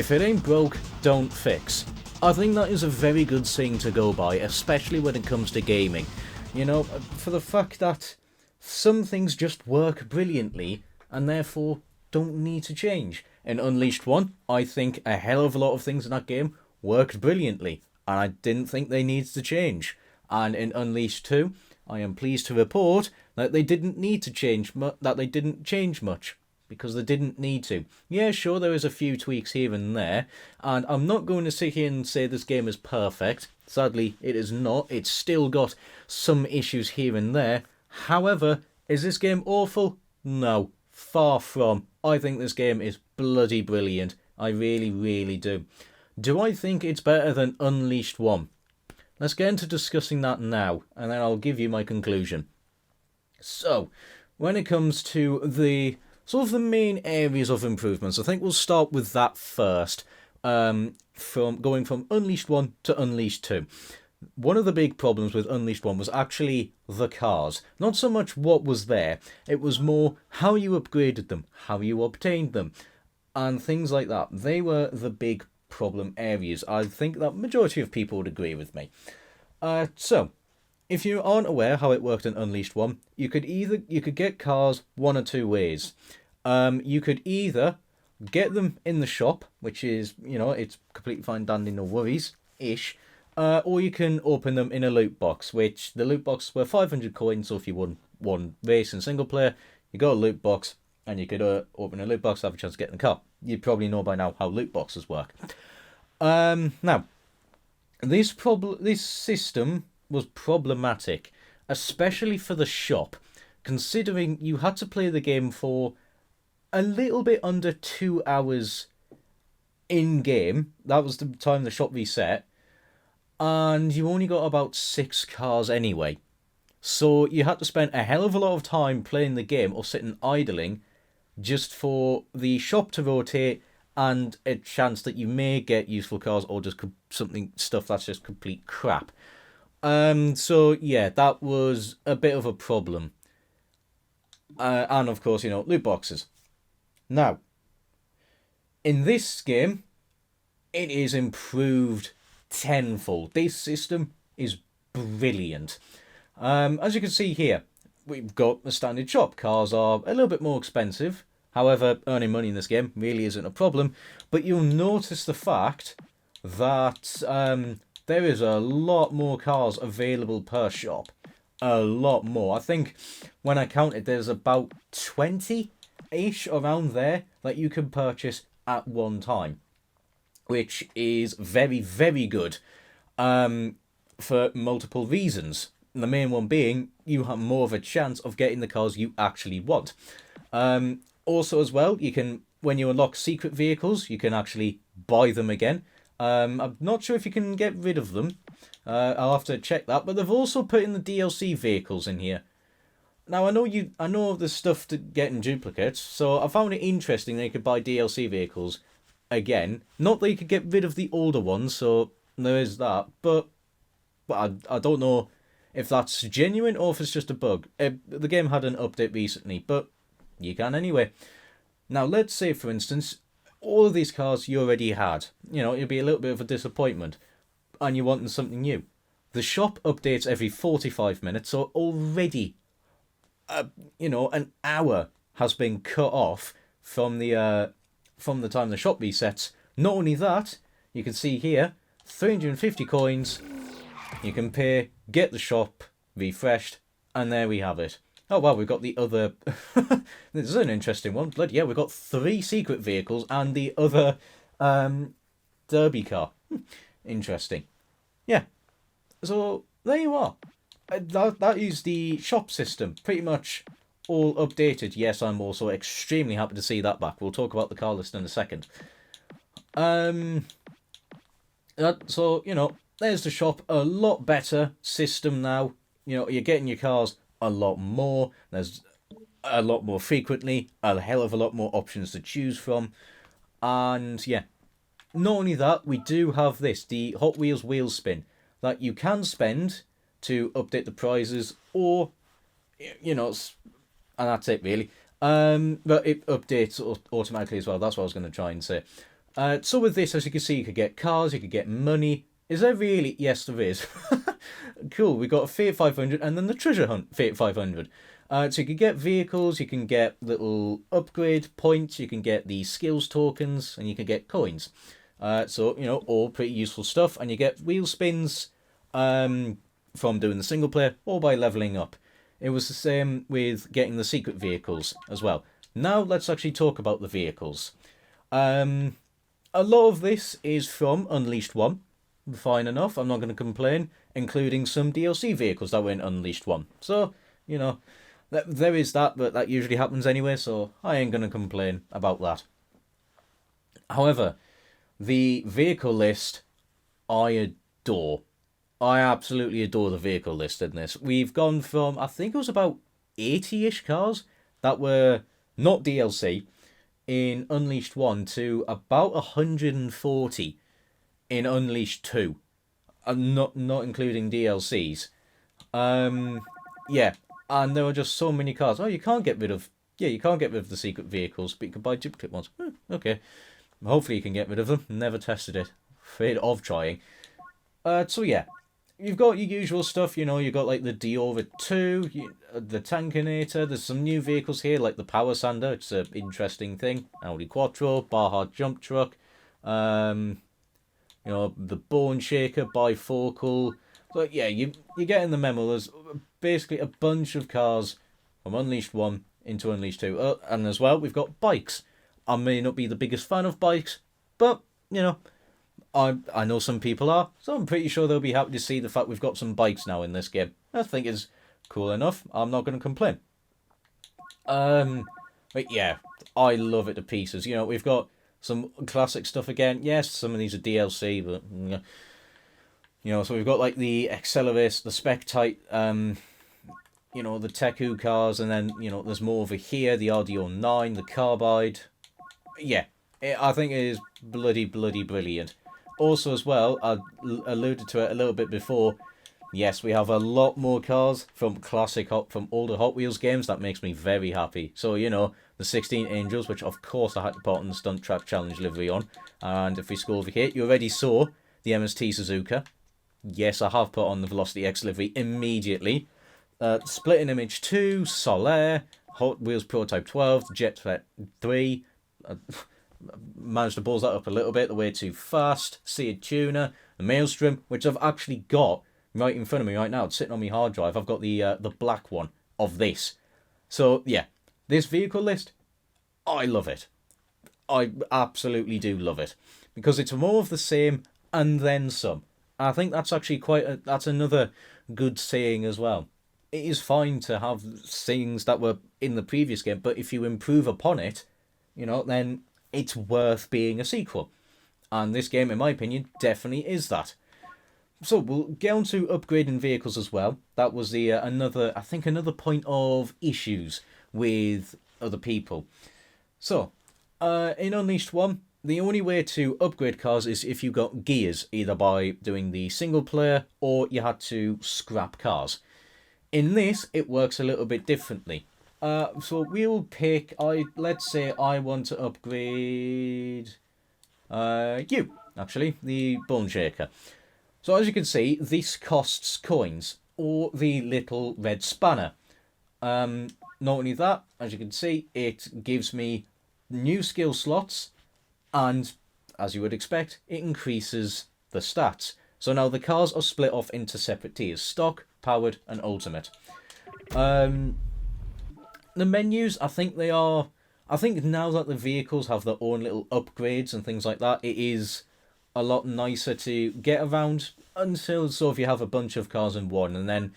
if it ain't broke, don't fix. I think that is a very good saying to go by, especially when it comes to gaming. You know, for the fact that some things just work brilliantly and therefore don't need to change. In Unleashed 1, I think a hell of a lot of things in that game worked brilliantly, and I didn't think they needed to change. And in Unleashed 2, I am pleased to report that they didn't need to change that they didn't change much, because they didn't need to. Yeah, sure, there is a few tweaks here and there, and I'm not going to sit here and say this game is perfect. Sadly, it is not. It's still got some issues here and there. However, is this game awful? No, far from. I think this game is bloody brilliant. I really, really do. Do I think it's better than Unleashed 1? Let's get into discussing that now, and then I'll give you my conclusion. So, when it comes to the sort of the main areas of improvements, I think we'll start with that first, from going from Unleashed 1 to Unleashed 2. One of the big problems with Unleashed 1 was actually the cars. Not so much what was there, it was more how you upgraded them, how you obtained them, and things like that. They were the big problem areas. I think that majority of people would agree with me. So, if you aren't aware how it worked in Unleashed 1, you could get cars one or two ways. You could either get them in the shop, which is, you know, it's completely fine, dandy, no worries-ish, or you can open them in a loot box, which the loot box were 500 coins, so if you won one race in single player, you got a loot box, and you could open a loot box, have a chance to get in the car. You probably know by now how loot boxes work. Now, this system was problematic, especially for the shop, considering you had to play the game for a little bit under 2 hours in-game. That was the time the shop reset, and you only got about 6 cars anyway. So you had to spend a hell of a lot of time playing the game or sitting idling just for the shop to rotate and a chance that you may get useful cars or just stuff that's just complete crap. So yeah, that was a bit of a problem. And of course, you know, loot boxes. Now, in this game, it is improved tenfold. This system is brilliant. As you can see here, we've got a standard shop. Cars are a little bit more expensive. However, earning money in this game really isn't a problem. But you'll notice the fact that there is a lot more cars available per shop. A lot more. I think when I counted, there's about 20-ish around there that you can purchase at one time, which is very, very good for multiple reasons. The main one being you have more of a chance of getting the cars you actually want. Also, as well, you can, when you unlock secret vehicles, you can actually buy them again. I'm not sure if you can get rid of them. I'll have to check that. But they've also put in the DLC vehicles in here. Now, I know there's stuff to get in duplicates, so I found it interesting that you could buy DLC vehicles again. Not that you could get rid of the older ones, so there is that. But I don't know if that's genuine or if it's just a bug. The game had an update recently, but you can anyway. Now, let's say, for instance, all of these cars you already had. You know, it'd be a little bit of a disappointment, and you're wanting something new. The shop updates every 45 minutes, so already, an hour has been cut off from the time the shop resets. Not only that, you can see here, 350 coins. You can pay, get the shop refreshed, and there we have it. Oh wow, we've got the other... This is an interesting one. Bloody yeah, we've got 3 secret vehicles and the other derby car. Interesting. Yeah. So, there you are. That is the shop system. Pretty much all updated. Yes, I'm also extremely happy to see that back. We'll talk about the car list in a second. So, you know, there's the shop. A lot better system now. You know, you're getting your cars a lot more. There's a lot more frequently. A hell of a lot more options to choose from. And, yeah. Not only that, we do have this, the Hot Wheels wheel spin, that you can spend to update the prizes, or, you know, and that's it really. But it updates automatically as well. That's what I was going to try and say. So with this, as you can see, you could get cars, you could get money. Is there really? Yes, there is. Cool, we got a Fiat 500 and then the Treasure Hunt Fiat 500. So you can get vehicles, you can get little upgrade points, you can get the skills tokens, and you can get coins. So, all pretty useful stuff. And you get wheel spins from doing the single player or by leveling up. It was the same with getting the secret vehicles as well. Now let's actually talk about the vehicles. A lot of this is from Unleashed 1. Fine enough, I'm not going to complain, including some DLC vehicles that were in Unleashed 1. So, there is that, but that usually happens anyway, so I ain't going to complain about that. However, the vehicle list, I adore. I absolutely adore the vehicle list in this. We've gone from, I think it was about 80-ish cars that were not DLC in Unleashed 1 to about 140 in Unleashed 2. Not including DLCs. Yeah, and there were just so many cars. Oh, you can't get rid of the secret vehicles, but you can buy duplicate ones. Okay. Hopefully you can get rid of them. Never tested it. Afraid of trying. So yeah, you've got your usual stuff. You've got like the Diora 2, the Tankinator. There's some new vehicles here, like the Power Sander. It's an interesting thing. Audi Quattro, Baja Jump Truck. The Bone Shaker, Bifocal. So yeah, you're getting the memo. There's basically a bunch of cars from Unleashed 1 into Unleashed 2. And as well, we've got bikes. I may not be the biggest fan of bikes, but, I know some people are, so I'm pretty sure they'll be happy to see the fact we've got some bikes now in this game. I think it's cool enough. I'm not going to complain. But yeah, I love it to pieces. We've got some classic stuff again. Yes, some of these are DLC, but, so we've got like the Accelerace, the Spectite, the Teku cars, and then, there's more over here, the RDO9, the Carbide. Yeah, I think it is bloody brilliant. Also as well, I alluded to it a little bit before, yes, we have a lot more cars from from older Hot Wheels games. That makes me very happy. So, the 16 Angels, which of course I had to put on the Stunt Track Challenge livery on. And if we scroll over here, you already saw the MST Suzuka. Yes, I have put on the Velocity X livery immediately. Splitting Image 2, Solaire, Hot Wheels Prototype 12, Jet Set 3... managed to balls that up a little bit, the Way Too Fast, Seared Tuner, the Maelstrom, which I've actually got right in front of me right now. It's sitting on my hard drive. I've got the black one of this. So yeah, this vehicle list, I love it. I absolutely do love it because it's more of the same and then some. I think that's actually that's another good saying as well. It is fine to have things that were in the previous game, but if you improve upon it, then it's worth being a sequel. And this game, in my opinion, definitely is that. So we'll get on to upgrading vehicles as well. That was the another point of issues with other people. So, in Unleashed 1, the only way to upgrade cars is if you got gears, either by doing the single player or you had to scrap cars. In this, it works a little bit differently. So we'll pick, let's say I want to upgrade the Bone Shaker. So as you can see, this costs coins, or the little red spanner. Not only that, as you can see, it gives me new skill slots, and as you would expect, it increases the stats. So now the cars are split off into separate tiers: stock, powered, and ultimate. The menus, I think now that the vehicles have their own little upgrades and things like that, it is a lot nicer to get around until if you have a bunch of cars in one. And then,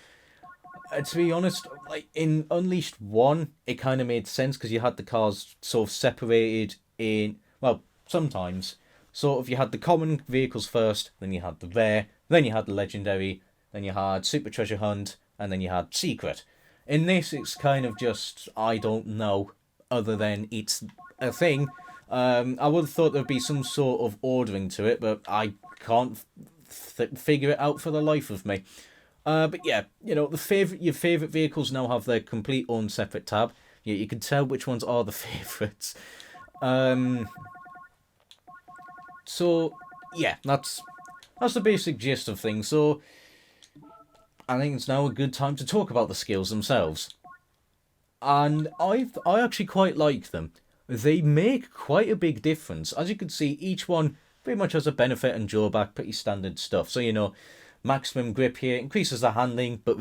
to be honest, like in Unleashed 1, it kind of made sense because you had the cars sort of separated in, well, sometimes. Sort of you had the common vehicles first, then you had the rare, then you had the legendary, then you had Super Treasure Hunt, and then you had Secret. In this, it's kind of just, I don't know, other than it's a thing. I would have thought there'd be some sort of ordering to it, but I can't figure it out for the life of me. But yeah, your favourite vehicles now have their complete own separate tab. Yeah, you can tell which ones are the favourites. So, yeah, that's the basic gist of things. So, I think it's now a good time to talk about the skills themselves. And I actually quite like them. They make quite a big difference. As you can see, each one pretty much has a benefit and drawback, pretty standard stuff. So, maximum grip here increases the handling, but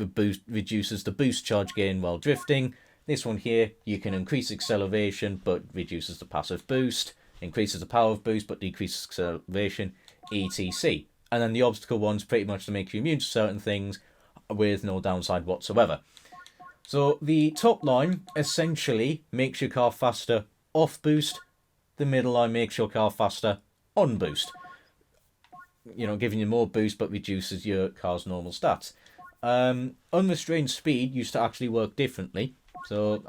reduces the boost charge gain while drifting. This one here, you can increase acceleration, but reduces the passive boost. Increases the power of boost, but decreases acceleration, etc. And then the obstacle one's pretty much to make you immune to certain things with no downside whatsoever. So the top line essentially makes your car faster off boost. The middle line makes your car faster on boost. Giving you more boost but reduces your car's normal stats. Unrestrained speed used to actually work differently. So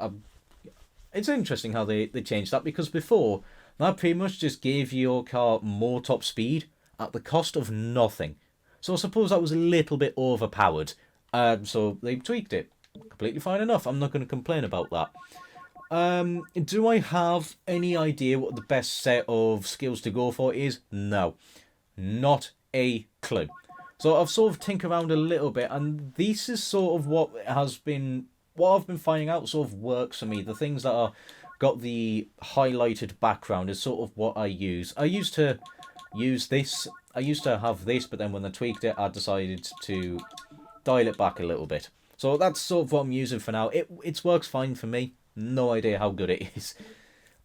it's interesting how they changed that, because before, that pretty much just gave your car more top speed at the cost of nothing. So I suppose that was a little bit overpowered. So they tweaked it. Completely fine enough. I'm not going to complain about that. Do I have any idea what the best set of skills to go for is? No. Not a clue. So I've sort of tinkered around a little bit, and this is sort of what I've been finding out sort of works for me. The things that are got the highlighted background is sort of what I use. I used to use this. I used to have this, but then when I tweaked it, I decided to dial it back a little bit. So that's sort of what I'm using for now. It works fine for me. No idea how good it is.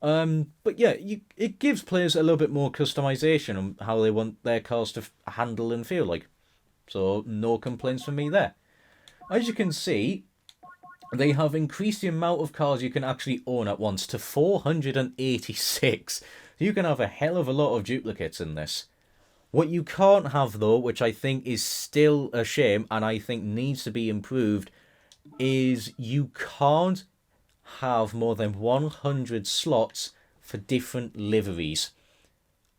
But yeah, it gives players a little bit more customization on how they want their cars to handle and feel like. So no complaints from me there. As you can see, they have increased the amount of cars you can actually own at once to 486. You can have a hell of a lot of duplicates in this. What you can't have, though, which I think is still a shame and I think needs to be improved, is you can't have more than 100 slots for different liveries.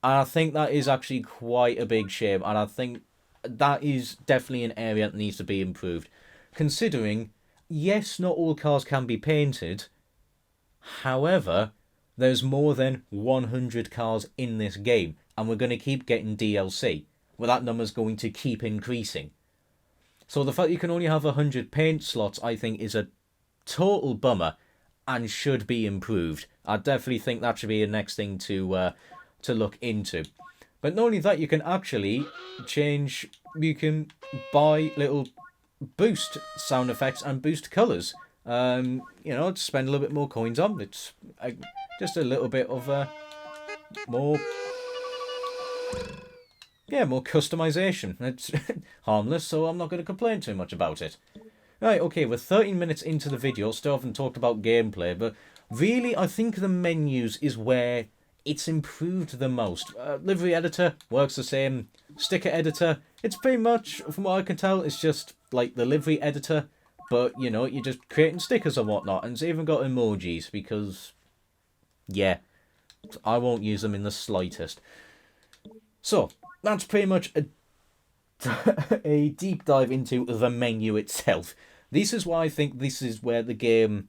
And I think that is actually quite a big shame, and I think that is definitely an area that needs to be improved. Considering, yes, not all cars can be painted, however, there's more than 100 cars in this game, and we're going to keep getting DLC, where that number's going to keep increasing. So the fact you can only have 100 paint slots, I think, is a total bummer and should be improved. I definitely think that should be the next thing to look into. But not only that, you can actually change, you can buy little boost sound effects and boost colours. To spend a little bit more coins on. It's just a little bit of more customization. It's harmless, so I'm not going to complain too much about it. Right, okay, we're 13 minutes into the video, still haven't talked about gameplay, but really I think the menus is where it's improved the most. Livery editor works the same. Sticker editor, it's pretty much, from what I can tell, it's just like the livery editor, but you're just creating stickers and whatnot, and it's even got emojis because, yeah, I won't use them in the slightest. So, that's pretty much a deep dive into the menu itself. This is why I think this is where the game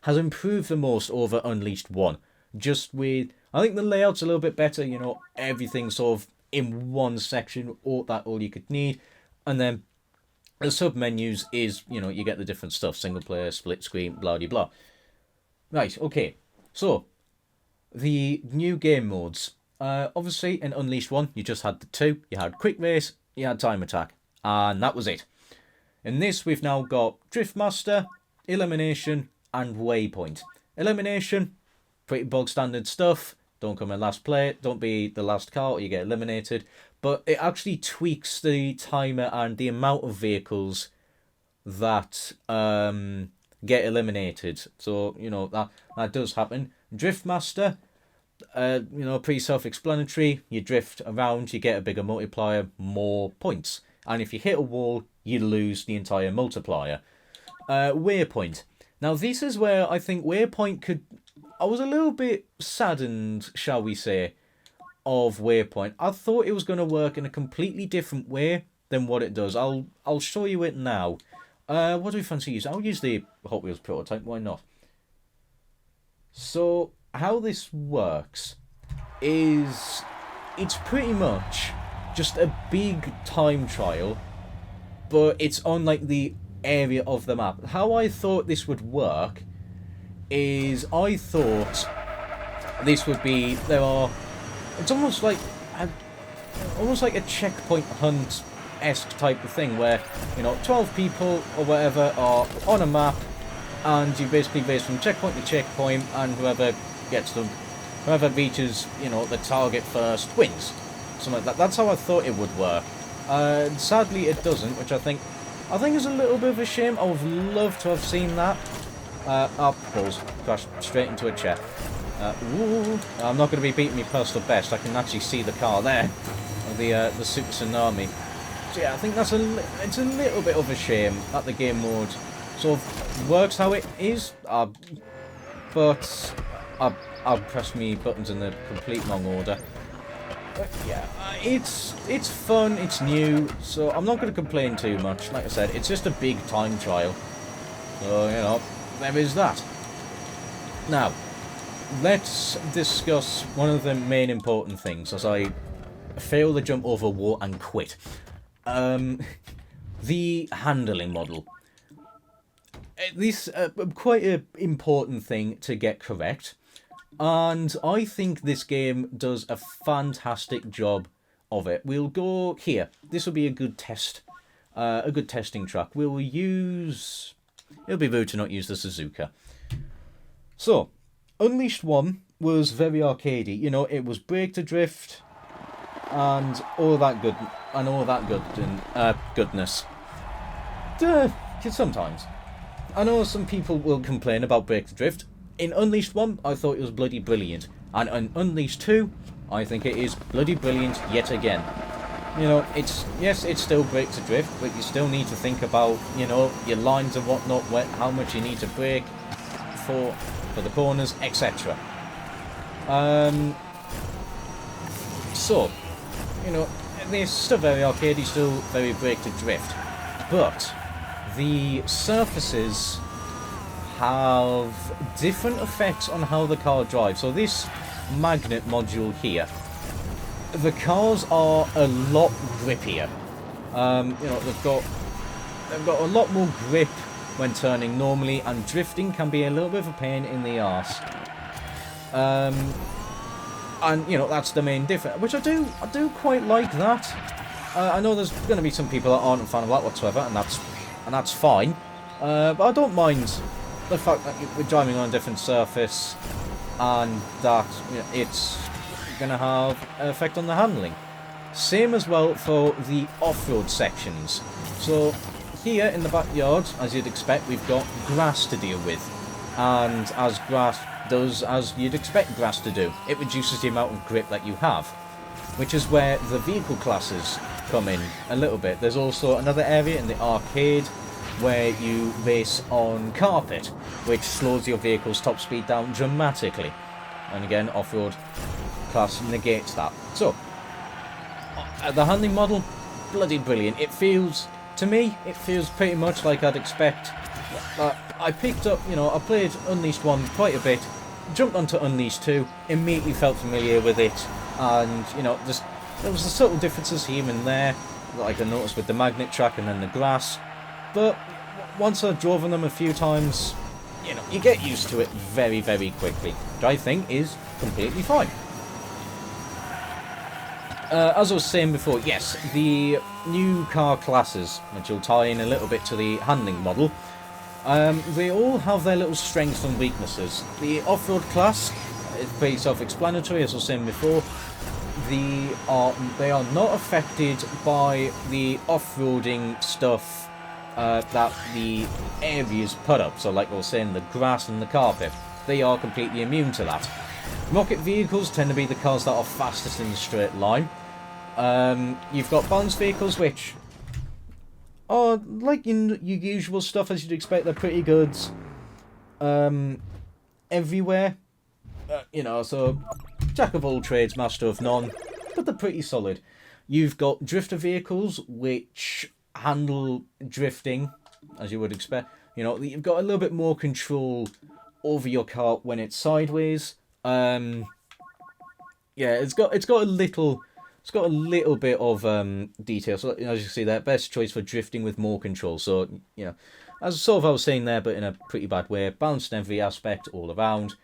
has improved the most over Unleashed 1. Just with, I think the layout's a little bit better, everything sort of in one section, all you could need. And then the sub-menus is, you get the different stuff, single player, split screen, blah, blah, blah. Right, okay. So, the new game modes. Obviously, in Unleashed 1, you just had the two. You had Quick Race, you had Time Attack, and that was it. In this, we've now got Driftmaster, Elimination, and Waypoint. Elimination, pretty bog standard stuff. Don't come in last place, don't be the last car or you get eliminated. But it actually tweaks the timer and the amount of vehicles that get eliminated. So, that does happen. Driftmaster, pretty self-explanatory. You drift around, you get a bigger multiplier, more points. And if you hit a wall, you lose the entire multiplier. Waypoint. Now, this is where I think Waypoint could... I was a little bit saddened, shall we say, of Waypoint. I thought it was going to work in a completely different way than what it does. I'll show you it now. What do we fancy using? I'll use the Hot Wheels prototype, why not? So, how this works is it's pretty much just a big time trial, but it's on like the area of the map. How I thought this would work is I thought this would be it's almost like a checkpoint hunt-esque type of thing where 12 people or whatever are on a map, and you basically race from checkpoint to checkpoint, and whoever reaches the target first wins. Something like that. That's how I thought it would work. Sadly, it doesn't, which I think is a little bit of a shame. I would love to have seen that. Balls crashed straight into a chair. I'm not going to be beating my personal best. I can actually see the car there, the Super Tsunami. So yeah, I think it's a little bit of a shame that the game mode sort of works how it is. But I've pressed me buttons in the complete wrong order. But yeah, it's fun, it's new, so I'm not going to complain too much. Like I said, it's just a big time trial. So, there is that. Now, let's discuss one of the main important things as I fail the jump over war and quit. The handling model. This quite an important thing to get correct. And I think this game does a fantastic job of it. We'll go here. This will be a good test. A good testing track. We'll use... It'll be rude to not use the Suzuka. So, Unleashed 1 was very arcadey. It was brake to drift and all that goodness. Sometimes. I know some people will complain about brake to drift. In Unleashed 1, I thought it was bloody brilliant. And in Unleashed 2, I think it is bloody brilliant yet again. It's still brake to drift, but you still need to think about, your lines and whatnot, how much you need to brake for the corners, etc. So, they're still very arcadey, still very brake to drift. But the surfaces have different effects on how the car drives. So this magnet module here, the cars are a lot grippier. They've got a lot more grip when turning normally, and drifting can be a little bit of a pain in the arse. And that's the main difference, which I do quite like that. I know there's going to be some people that aren't a fan of that whatsoever, and that's fine. But I don't mind the fact that we're driving on a different surface, and that it's going to have an effect on the handling. Same as well for the off-road sections. So here in the backyard, as you'd expect, we've got grass to deal with, and as grass does, as you'd expect grass to do, it reduces the amount of grip that you have, which is where the vehicle classes come in a little bit. There's also another area in the arcade where you race on carpet, which slows your vehicle's top speed down dramatically. And again, off-road class negates that. So, the handling model, bloody brilliant. To me, it feels pretty much like I'd expect. I picked up, I played Unleashed 1 quite a bit, jumped onto Unleashed 2, immediately felt familiar with it, and, there was the subtle differences here and there, like I noticed with the magnet track and then the grass. But once I've driven them a few times, you get used to it very, very quickly, which I think is completely fine. As I was saying before, yes, the new car classes, which will tie in a little bit to the handling model, they all have their little strengths and weaknesses. The off-road class is pretty self-explanatory, as I was saying before. They are not affected by the off-roading stuff that the areas put up. So like I was saying, the grass and the carpet, they are completely immune to that. Rocket vehicles tend to be the cars that are fastest in the straight line. You've got balanced vehicles, which are like in your usual stuff as you'd expect. They're pretty good everywhere. So jack of all trades, master of none, but they're pretty solid. You've got drifter vehicles, which handle drifting, as you would expect. You've got a little bit more control over your car when it's sideways. Yeah, it's got a little it's got a little bit of detail. So as you see there, best choice for drifting with more control. So, as sort of I was saying there, but in a pretty bad way, balanced in every aspect all around.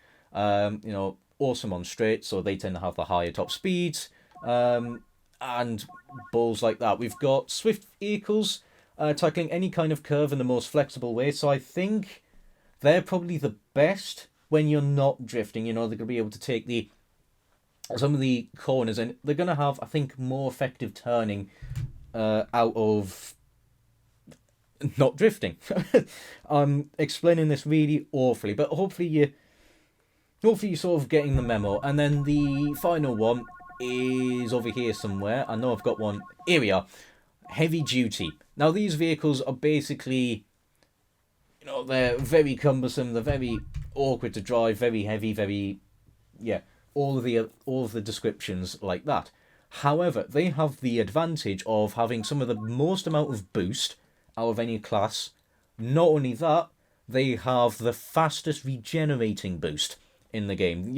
Awesome on straight, so they tend to have the higher top speeds. And balls like that. We've got swift vehicles tackling any kind of curve in the most flexible way. So I think they're probably the best when you're not drifting. They're going to be able to take some of the corners, and they're going to have, I think, more effective turning out of not drifting. I'm explaining this really awfully, but hopefully you're sort of getting the memo. And then the final one is over here somewhere. I know I've got one. Here we are. Heavy duty. Now these vehicles are basically, they're very cumbersome. They're very awkward to drive. Very heavy. Very, all of the descriptions like that. However, they have the advantage of having some of the most amount of boost out of any class. Not only that, they have the fastest regenerating boost in the game.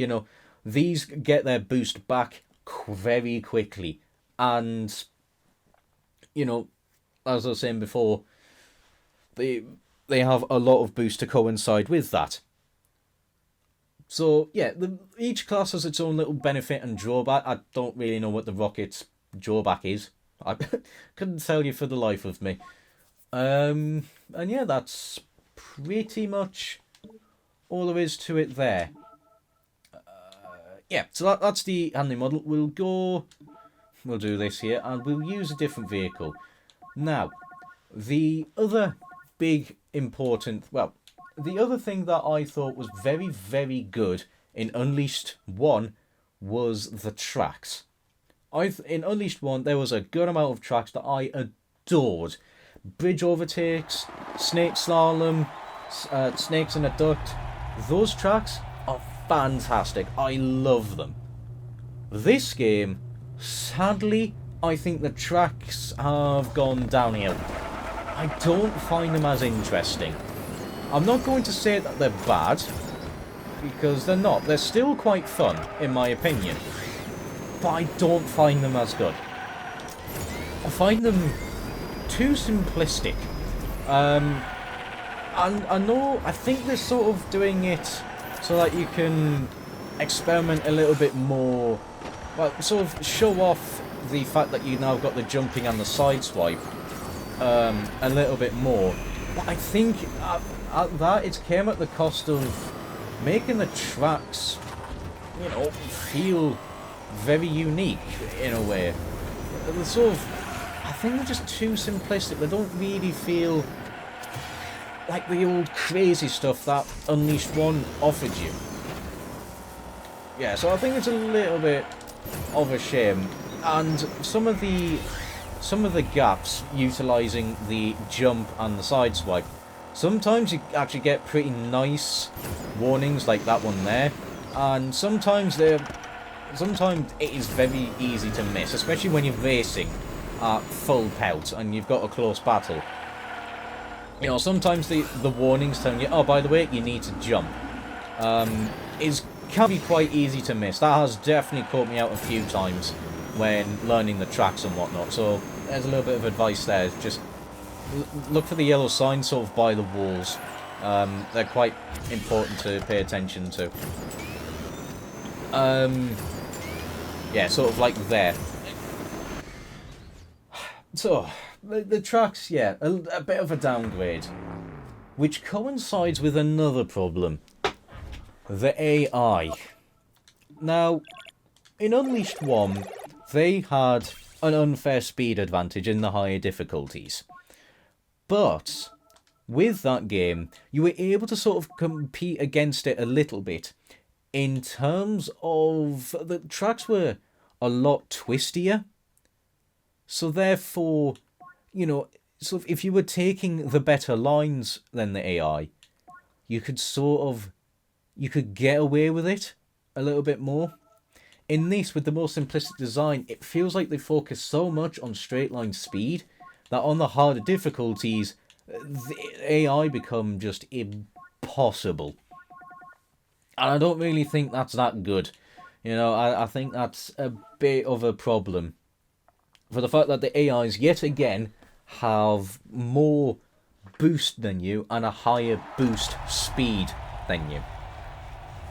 These get their boost back very quickly, and as I was saying before, they have a lot of boost to coincide with that. So yeah, each class has its own little benefit and drawback. I don't really know what the Rocket's drawback is. I couldn't tell you for the life of me. And yeah, that's pretty much all there is to it there. Yeah, so that's the handling model. We'll do this here, and we'll use a different vehicle. Now, the other big important, the other thing that I thought was very, very good in Unleashed 1 was the tracks. In Unleashed 1, there was a good amount of tracks that I adored. Bridge overtakes, snake slalom, snakes in a duct. Those tracks are fantastic. I love them. This game, sadly, I think the tracks have gone downhill. I don't find them as interesting. I'm not going to say that they're bad, because they're not. They're still quite fun, in my opinion. But I don't find them as good. I find them too simplistic. And I think they're sort of doing it so that you can experiment a little bit more, sort of show off the fact that you now got the jumping and the side swipe a little bit more. But I think at that it came at the cost of making the tracks, feel very unique in a way. They're sort of, I think they're just too simplistic. They don't really feel like the old crazy stuff that Unleashed 1 offered you. Yeah, so I think it's a little bit of a shame. And some of the gaps utilising the jump and the side swipe, sometimes you actually get pretty nice warnings like that one there, and sometimes it is very easy to miss, especially when you're racing at full pelt and you've got a close battle. Sometimes the warnings telling you, oh, by the way, you need to jump, can be quite easy to miss. That has definitely caught me out a few times when learning the tracks and whatnot. So there's a little bit of advice there. Just look for the yellow signs sort of by the walls. They're quite important to pay attention to. Yeah, sort of like there. So the tracks, yeah, a bit of a downgrade, which coincides with another problem: the AI. Now, in Unleashed 1, they had an unfair speed advantage in the higher difficulties. But with that game, you were able to sort of compete against it a little bit in terms of the tracks were a lot twistier. So therefore, sort of if you were taking the better lines than the AI, you could get away with it a little bit more. In this, with the more simplistic design, it feels like they focus so much on straight line speed that on the harder difficulties, the AI become just impossible. And I don't really think that's that good. I think that's a bit of a problem for the fact that the AIs yet again have more boost than you and a higher boost speed than you.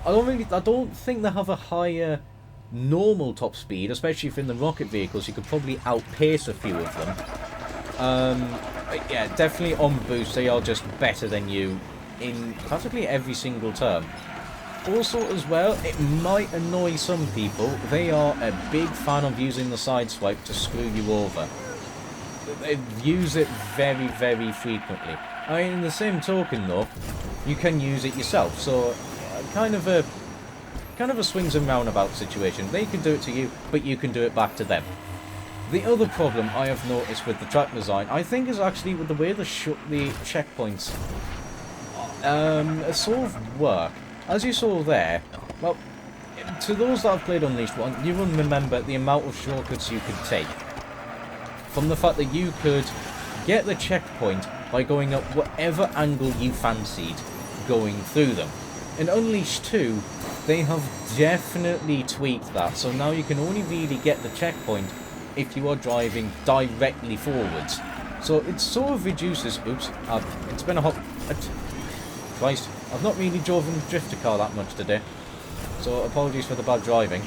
I don't think they have a higher normal top speed, especially if in the rocket vehicles you could probably outpace a few of them. Yeah, definitely on boost they are just better than you in practically every single term. Also as well, it might annoy some people, they are a big fan of using the sideswipe to screw you over. They use it very, very frequently. I mean, in the same token though, you can use it yourself, so kind of a swings and roundabout situation. They can do it to you, but you can do it back to them. The other problem I have noticed with the track design, I think, is actually with the way the checkpoints sort of work. As you saw there, well, to those that have played Unleashed 1, you will remember the amount of shortcuts you could take. From the fact that you could get the checkpoint by going up whatever angle you fancied going through them. In Unleashed 2, they have definitely tweaked that, so now you can only really get the checkpoint if you are driving directly forwards. So it sort of reduces... Oops, it's been a hot... Christ, I've not really driven a drifter car that much today, so apologies for the bad driving.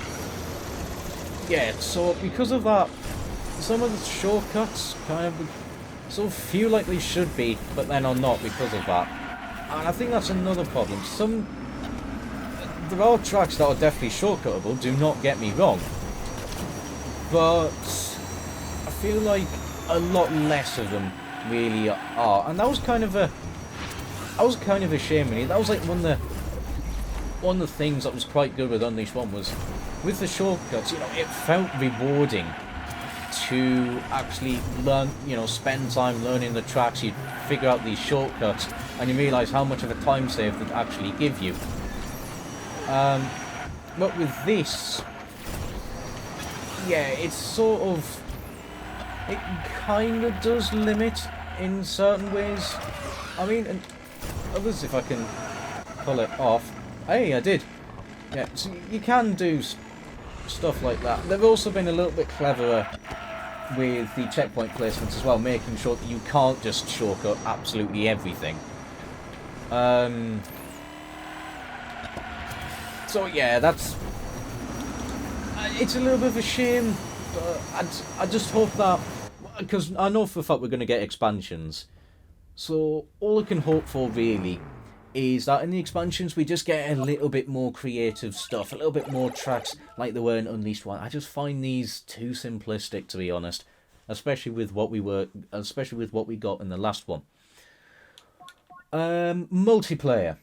Yeah, so because of that, some of the shortcuts kind of sort of feel like they should be, but then are not because of that. And I think that's another problem. There are tracks that are definitely shortcuttable, do not get me wrong. But I feel like a lot less of them really are. And that was kind of a shame really. That was like one of the things that was quite good with Unleashed 1 was with the shortcuts, you know, it felt rewarding to actually learn, you know, spend time learning the tracks. You figure out these shortcuts and you realise how much of a time save they actually give you. But with this, yeah, it's sort of, it kind of does limit in certain ways. I mean, and others, if I can pull it off. Hey, I did. Yeah, so you can do stuff like that. They've also been a little bit cleverer with the checkpoint placements as well, making sure that you can't just shortcut absolutely everything. So yeah, that's... It's a little bit of a shame, but I just hope that... Because I know for a fact we're going to get expansions. So all I can hope for really is that in the expansions we just get a little bit more creative stuff, a little bit more tracks like there were in Unleashed 1. I just find these too simplistic, to be honest, especially with what we got in the last one. Multiplayer.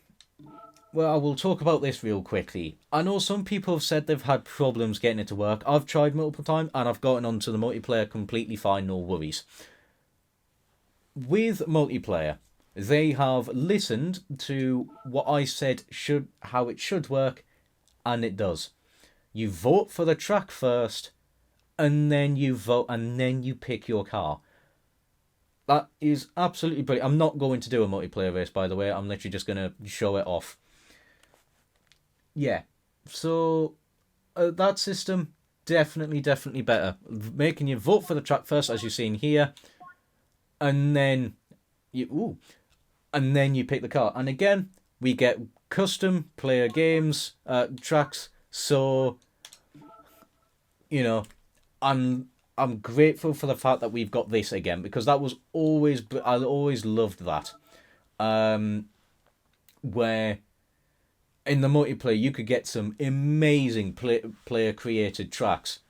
Well, I will talk about this real quickly. I know some people have said they've had problems getting it to work. I've tried multiple times and I've gotten onto the multiplayer completely fine, no worries. With multiplayer, they have listened to what I said how it should work, and it does. You vote for the track first, and then you vote, and then you pick your car. That is absolutely brilliant. I'm not going to do a multiplayer race, by the way. I'm literally just going to show it off. Yeah, so that system, definitely better. Making you vote for the track first, as you've seen here, and then you pick the car. And again, we get custom player games, tracks. So, you know, I'm grateful for the fact that we've got this again, because that was always, I always loved that. Where in the multiplayer you could get some amazing player created tracks,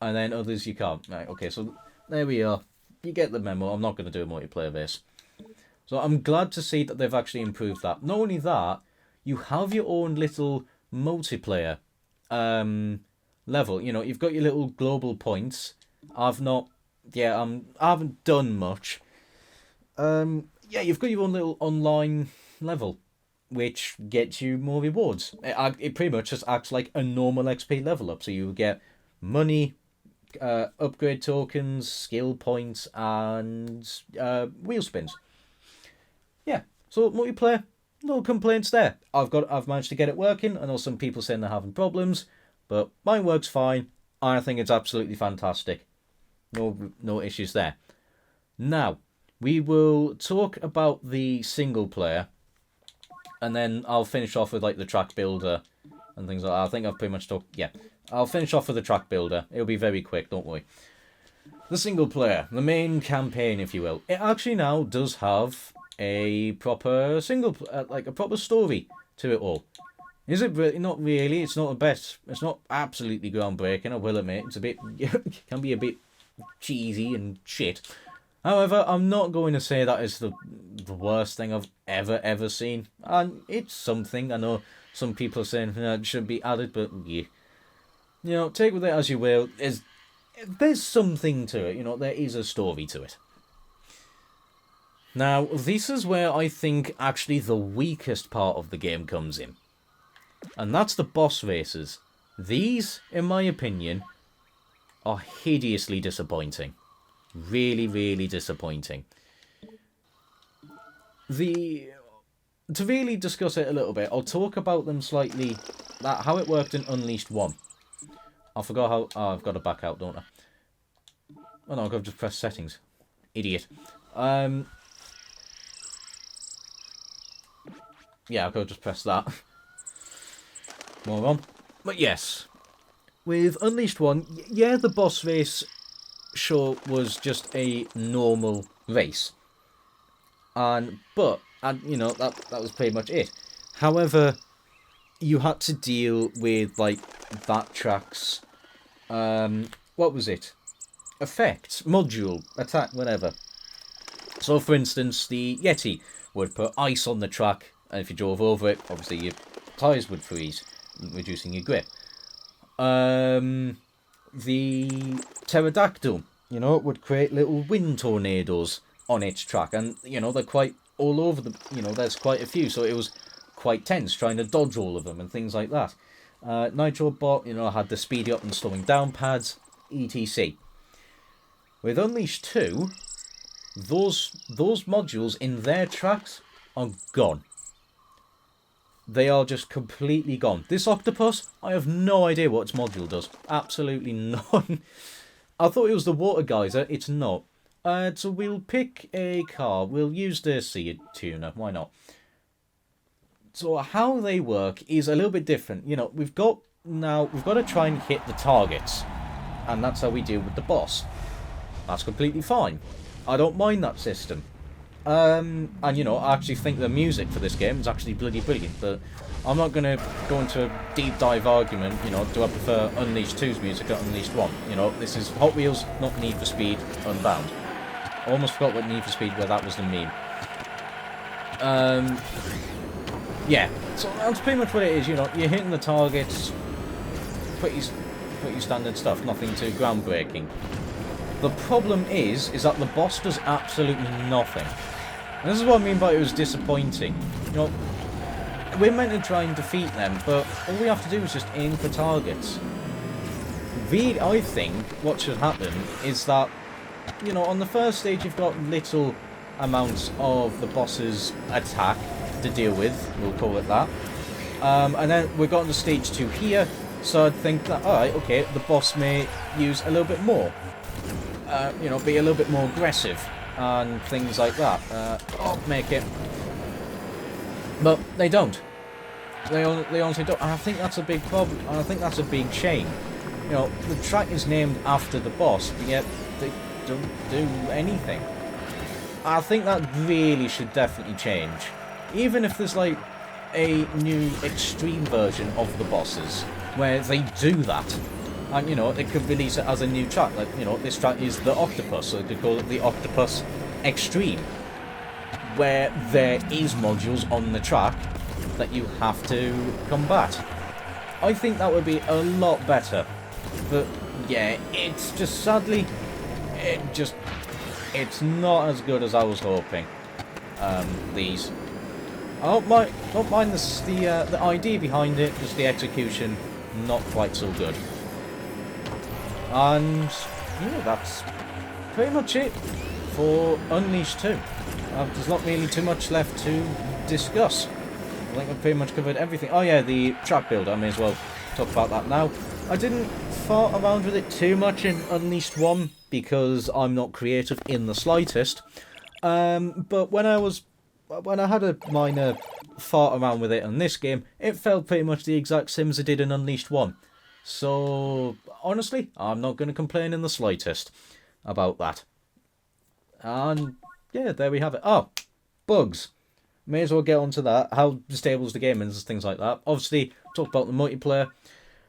and then others you can't. Right, okay, so there we are. You get the memo. I'm not going to do a multiplayer race. So I'm glad to see that they've actually improved that. Not only that, you have your own little multiplayer level. You know, you've got your little global points. I haven't done much. You've got your own little online level, which gets you more rewards. It pretty much just acts like a normal XP level up. So you get money, upgrade tokens, skill points, and wheel spins. Yeah, so multiplayer, no complaints there. I've managed to get it working. I know some people saying they're having problems, but mine works fine. I think it's absolutely fantastic. No issues there. Now, we will talk about the single player, and then I'll finish off with like the track builder and things like that. I think I've pretty much talked. Yeah, I'll finish off with the track builder. It'll be very quick, don't worry. The single player, the main campaign, if you will, it actually now does have a proper like a proper story to it all. Is it really? Not really. It's not the best. It's not absolutely groundbreaking, I will admit. It's a bit, can be a bit cheesy and shit. However, I'm not going to say that is the worst thing I've ever seen. And it's something. I know some people are saying it should be added, but yeah. You know, take with it as you will. There's something to it. You know, there is a story to it. Now, this is where I think actually the weakest part of the game comes in. And that's the boss races. These, in my opinion, are hideously disappointing. Really, really disappointing. To really discuss it a little bit, I'll talk about them slightly, how it worked in Unleashed 1. I forgot how... Oh, I've got to back out, don't I? Oh no, I've got to just press settings. Idiot. Yeah, I've got to just press that. More on. But yes, with Unleashed 1, yeah, the boss race, sure, was just a normal race. But you know, that was pretty much it. However, you had to deal with, like, that track's, what was it? Effects, module, attack, whatever. So, for instance, the Yeti would put ice on the track, and if you drove over it, obviously your tyres would freeze, reducing your grip. The pterodactyl, you know, would create little wind tornadoes on its track, and you know they're quite all over the. You know, there's quite a few, so it was quite tense trying to dodge all of them and things like that. Nitrobot, you know, had the speedy up and slowing down pads, etc. With Unleashed 2, those modules in their tracks are gone. They are just completely gone. This octopus, I have no idea what its module does. Absolutely none. I thought it was the water geyser. It's not. So we'll pick a car. We'll use the Sea Tuner. Why not? So how they work is a little bit different. You know, we've got to try and hit the targets. And that's how we deal with the boss. That's completely fine. I don't mind that system. And, you know, I actually think the music for this game is actually bloody brilliant, but I'm not going to go into a deep dive argument, you know, do I prefer Unleashed 2's music or Unleashed 1? You know, this is Hot Wheels, not Need for Speed, Unbound. I almost forgot what Need for Speed, where that was the meme. Yeah, so that's pretty much what it is, you know, you're hitting the targets, pretty standard stuff, nothing too groundbreaking. The problem is that the boss does absolutely nothing. And this is what I mean by it was disappointing. You know, we're meant to try and defeat them, but all we have to do is just aim for targets. Really, I think what should happen is that, you know, on the first stage you've got little amounts of the boss's attack to deal with, we'll call it that. And then we've got to stage 2 here, so I'd think that, alright, okay, the boss may use a little bit more. You know, be a little bit more aggressive and things like that. Make it. But they don't. They honestly don't. And I think that's a big problem. And I think that's a big shame. You know, the track is named after the boss, but yet they don't do anything. I think that really should definitely change. Even if there's like a new extreme version of the bosses where they do that. And, you know, they could release it as a new track. Like, you know, this track is the Octopus, so they could call it the Octopus Extreme. Where there is modules on the track that you have to combat. I think that would be a lot better. But, yeah, it's just, sadly, it's not as good as I was hoping. These. I don't mind the idea behind it, just the execution, not quite so good. And yeah, that's pretty much it for Unleashed 2. There's not really too much left to discuss. I think I've pretty much covered everything. Oh yeah, the track builder, I may as well talk about that now. I didn't fart around with it too much in Unleashed 1 because I'm not creative in the slightest. But when I had a minor fart around with it on this game, it felt pretty much the exact same as it did in Unleashed 1. So, honestly, I'm not going to complain in the slightest about that. And, yeah, there we have it. Oh, bugs. May as well get onto that. How stable is the game and things like that. Obviously, talk about the multiplayer.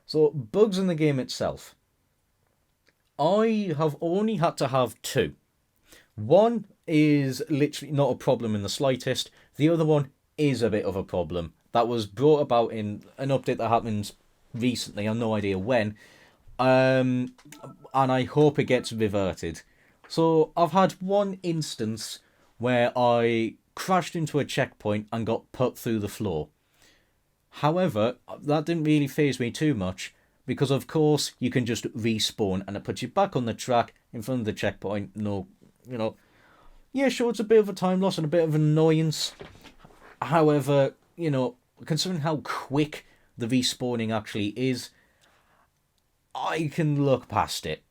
So, bugs in the game itself. I have only had to have two. One is literally not a problem in the slightest. The other one is a bit of a problem. That was brought about in an update that happened recently. I have no idea when. And I hope it gets reverted. So I've had one instance where I crashed into a checkpoint and got put through the floor. However, that didn't really faze me too much, because of course you can just respawn and it puts you back on the track in front of the checkpoint. No, yeah, sure, it's a bit of a time loss and a bit of an annoyance. However, considering how quick the respawning actually is, I can look past it,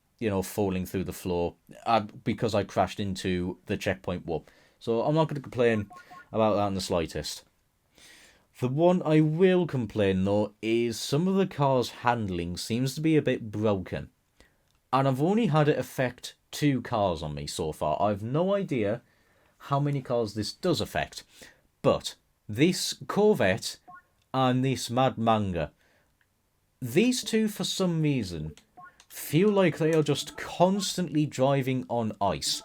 falling through the floor, because I crashed into the checkpoint wall. So I'm not going to complain about that in the slightest. The one I will complain, though, is some of the car's handling seems to be a bit broken. And I've only had it affect 2 cars on me so far. I've no idea how many cars this does affect. But this Corvette and this Mad Manga, these two, for some reason, feel like they are just constantly driving on ice.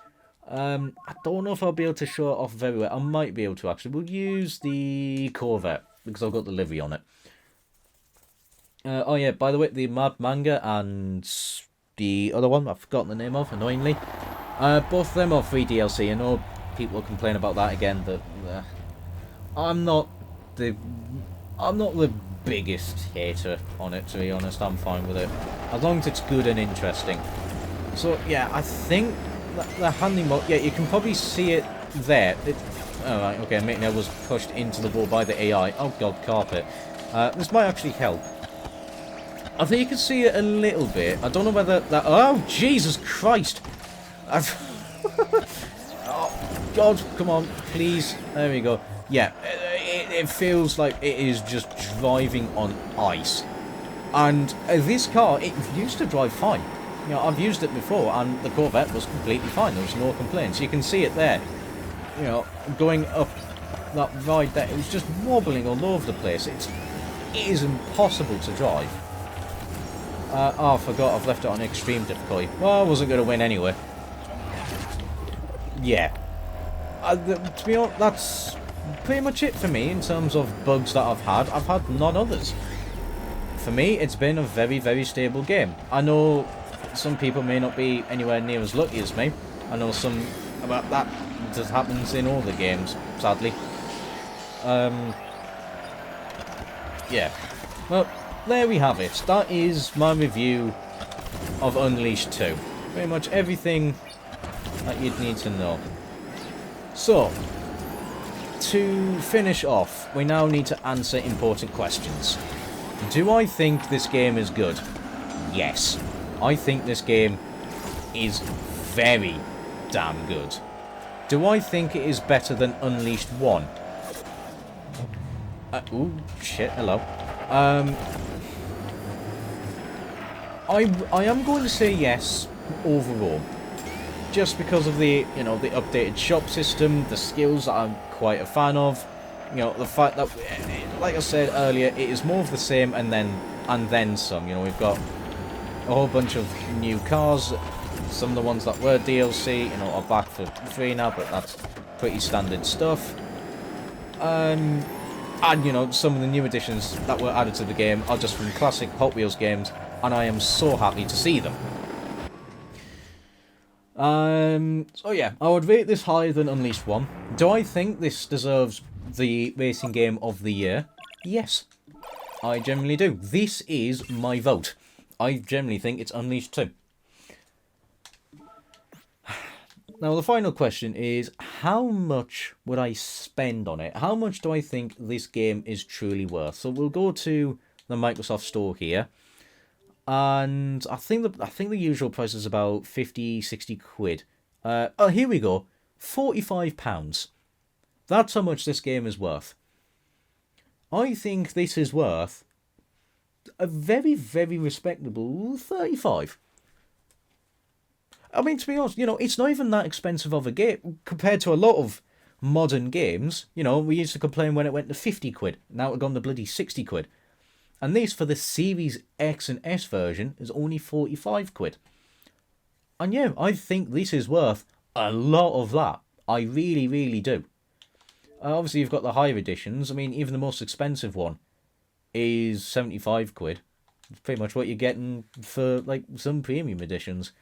I don't know if I'll be able to show it off very well. I might be able to, actually. We'll use the Corvette, because I've got the livery on it. Oh yeah, by the way, the Mad Manga and the other one, I've forgotten the name of, annoyingly. Both of them are free DLC. I know people complain about that again, that I'm not the biggest hater on it, to be honest. I'm fine with it, as long as it's good and interesting. So yeah, I think the handling mode, yeah, you can probably see it there. Alright, okay, Mitnell was pushed into the wall by the AI. Oh god, carpet. This might actually help. I think you can see it a little bit. I don't know whether that... Oh, Jesus Christ! Oh, God, come on, please. There we go. Yeah, it feels like it is just driving on ice. And this car, it used to drive fine. I've used it before, and the Corvette was completely fine. There was no complaints. You can see it there. Going up that ride there, it was just wobbling all over the place. It is impossible to drive. Oh, I forgot I've left it on extreme difficulty. Well, I wasn't going to win anyway. Yeah. To be honest, that's pretty much it for me in terms of bugs that I've had. I've had none others. For me, it's been a very, very stable game. I know some people may not be anywhere near as lucky as me. I know that just happens in all the games, sadly. Yeah. Well, there we have it. That is my review of Unleashed 2. Pretty much everything that you'd need to know. So, to finish off, we now need to answer important questions. Do I think this game is good? Yes. I think this game is very damn good. Do I think it is better than Unleashed 1? Ooh, shit, hello. I am going to say yes, overall. Just because of the, the updated shop system, the skills that I'm quite a fan of. The fact that, like I said earlier, it is more of the same and then some. We've got a whole bunch of new cars. Some of the ones that were DLC, are back for free now, but that's pretty standard stuff. And some of the new additions that were added to the game are just from classic Hot Wheels games, and I am so happy to see them. So yeah, I would rate this higher than Unleashed 1. Do I think this deserves the racing game of the year? Yes, I generally do. This is my vote. I generally think it's Unleashed 2. Now, the final question is, how much would I spend on it? How much do I think this game is truly worth? So we'll go to the Microsoft Store here. and I think the usual price is about 50, 60 quid. Oh, here we go, £45. That's how much this game is worth. I think this is worth a very, very respectable 35. I mean, to be honest, it's not even that expensive of a game compared to a lot of modern games. We used to complain when it went to 50 quid. Now it's gone to bloody 60 quid. And this, for the Series X and S version, is only 45 quid. And yeah, I think this is worth a lot of that. I really, really do. Obviously, you've got the higher editions. I mean, even the most expensive one is 75 quid. It's pretty much what you're getting for, like, some premium editions.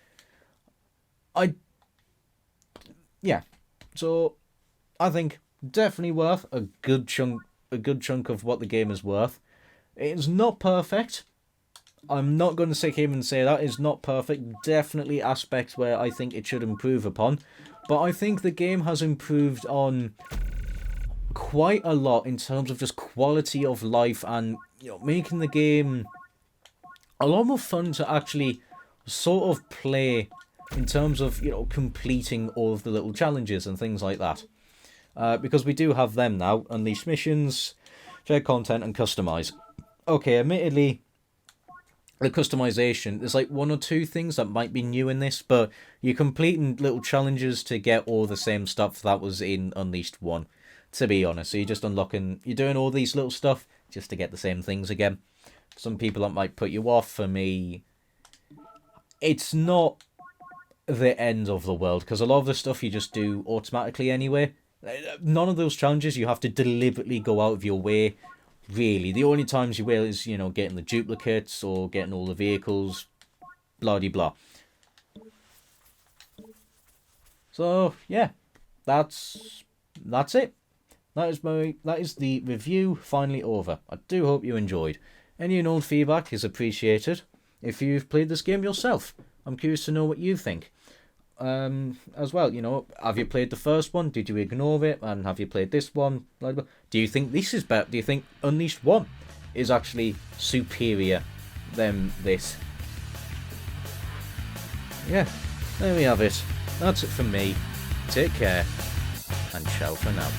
Yeah. So, I think definitely worth a good chunk of what the game is worth. It's not perfect. I'm not going to sit here and say that is not perfect. Definitely aspects where I think it should improve upon. But I think the game has improved on quite a lot in terms of just quality of life and making the game a lot more fun to actually sort of play in terms of completing all of the little challenges and things like that. Because we do have them now: unleash missions, share content, and customize. Okay, admittedly, the customization, there's like one or two things that might be new in this, but you're completing little challenges to get all the same stuff that was in Unleashed 1, to be honest. So you're just you're doing all these little stuff just to get the same things again. Some people, that might put you off. For me, it's not the end of the world, because a lot of the stuff you just do automatically anyway. None of those challenges you have to deliberately go out of your way. Really, the only times you will is, getting the duplicates or getting all the vehicles, blah de blah. So yeah, that's it. That is the review finally over. I do hope you enjoyed. Any and all feedback is appreciated. If you've played this game yourself, I'm curious to know what you think. As well, have you played the first one? Did you ignore it? And have you played this one? Do you think this is better? Do you think Unleashed 1 is actually superior than this? Yeah, there we have it. That's it from me. Take care, and ciao for now.